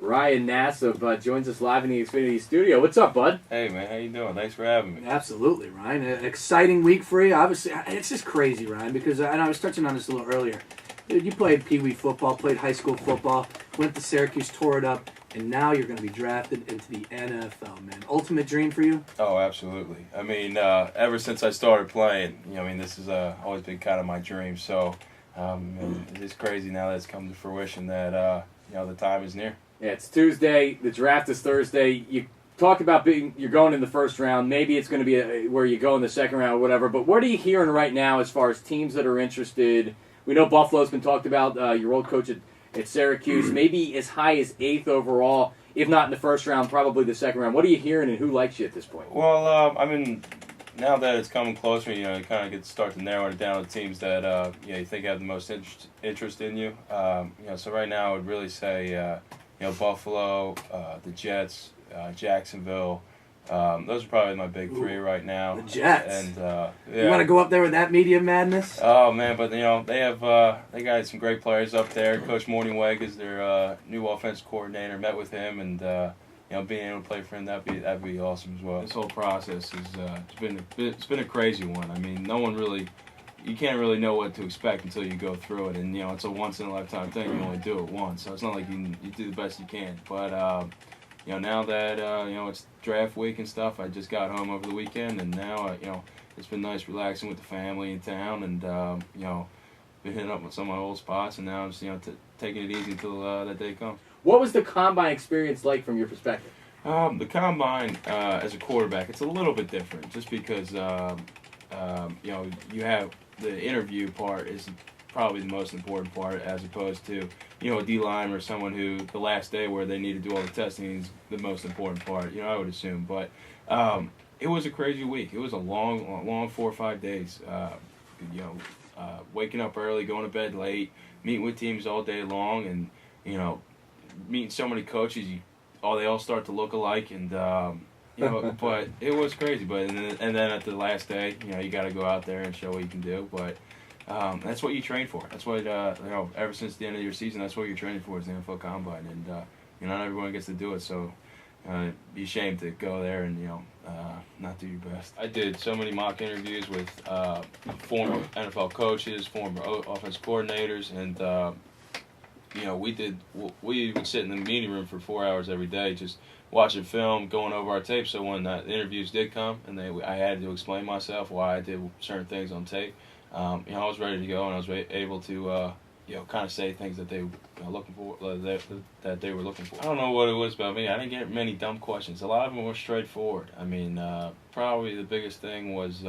Ryan Nassib joins us live in the Xfinity Studio. What's up, bud? Hey, man. How you doing? Thanks for having me. Absolutely, Ryan. An exciting week for you. Obviously, it's just crazy, Ryan, because and I was touching on this a little earlier. Dude, you played Pee Wee football, played high school football, went to Syracuse, tore it up, and now you're going to be drafted into the NFL, man. Ultimate dream for you? Oh, absolutely. I mean, ever since I started playing, this has always been kind of my dream. So, it's crazy now that it's come to fruition that, the time is near. Yeah, it's Tuesday. The draft is Thursday. You talk about you're going in the first round. Maybe it's going to be where you go in the second round or whatever. But what are you hearing right now as far as teams that are interested? We know Buffalo's been talked about, your old coach at Syracuse, maybe as high as 8th overall, if not in the first round, probably the second round. What are you hearing and who likes you at this point? Well, now that it's coming closer, you kind of get to start to narrow it down to teams that you think have the most interest in you. So right now I would really say Buffalo, the Jets, Jacksonville. Those are probably my big three right now. The Jets. And you want to go up there with that media madness? Oh man, but they got some great players up there. Coach Morningweg is their new offensive coordinator. Met with him, and being able to play for him that'd be awesome as well. This whole process is it's been a crazy one. I mean, you can't really know what to expect until you go through it, and it's a once in a lifetime thing. You only do it once, so it's not like you do the best you can. But now that it's draft week and stuff, I just got home over the weekend, and now it's been nice relaxing with the family in town, and been hitting up with some of my old spots, and now I'm just taking it easy until that day comes. What was the combine experience like from your perspective? The combine as a quarterback, it's a little bit different, just because you have the interview part is probably the most important part, as opposed to a D-line or someone who the last day where they need to do all the testing is the most important part. I would assume, but it was a crazy week. It was a long 4 or 5 days. Waking up early, going to bed late, meeting with teams all day long, and meeting so many coaches. They all start to look alike, and but it was crazy. But and then at the last day, you got to go out there and show what you can do. But that's what you train for. That's what ever since the end of your season, that's what you're training for, is the NFL Combine, and not everyone gets to do it. So be ashamed to go there and not do your best. I did so many mock interviews with former NFL coaches, former offensive coordinators, and we would sit in the meeting room for 4 hours every day, just watching film, going over our tape. So when the interviews did come, and I had to explain myself why I did certain things on tape, I was ready to go, and I was able to kind of say things that they were looking for, that they were looking for. I don't know what it was about me. I didn't get many dumb questions. A lot of them were straightforward. I mean, probably the biggest thing was,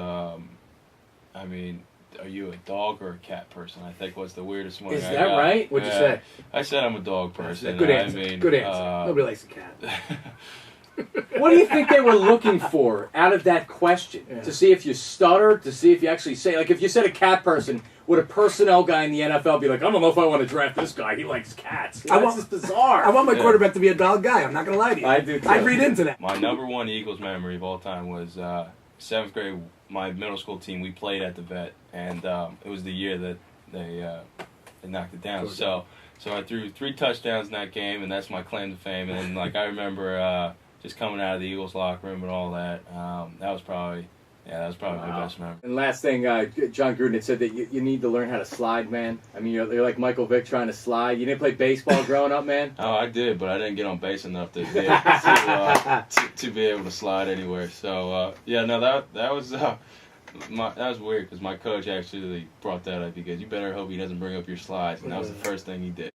are you a dog or a cat person? I think was the weirdest one. Is that right? What'd you say? I said I'm a dog person. Good answer. Good answer. Nobody likes a cat. What do you think they were looking for out of that question? Yeah. To see if you stuttered, to see if you actually say, like if you said a cat person, would a personnel guy in the NFL be like, I don't know if I want to draft this guy, he likes cats. That's just bizarre. I want my quarterback to be a dog guy, I'm not going to lie to you. I do too. I read into that. My number one Eagles memory of all time was 7th grade, my middle school team, we played at the Vet, and it was the year that they knocked it down. So I threw 3 touchdowns in that game, and that's my claim to fame. And I remember just coming out of the Eagles locker room and all that. That was probably my best memory. And last thing, John Gruden had said that you need to learn how to slide, man. I mean, you're like Michael Vick trying to slide. You didn't play baseball growing up, man? Oh, I did, but I didn't get on base enough to be able to slide anywhere. So that was weird, because my coach actually brought that up. He goes, you better hope he doesn't bring up your slides, and that was the first thing he did.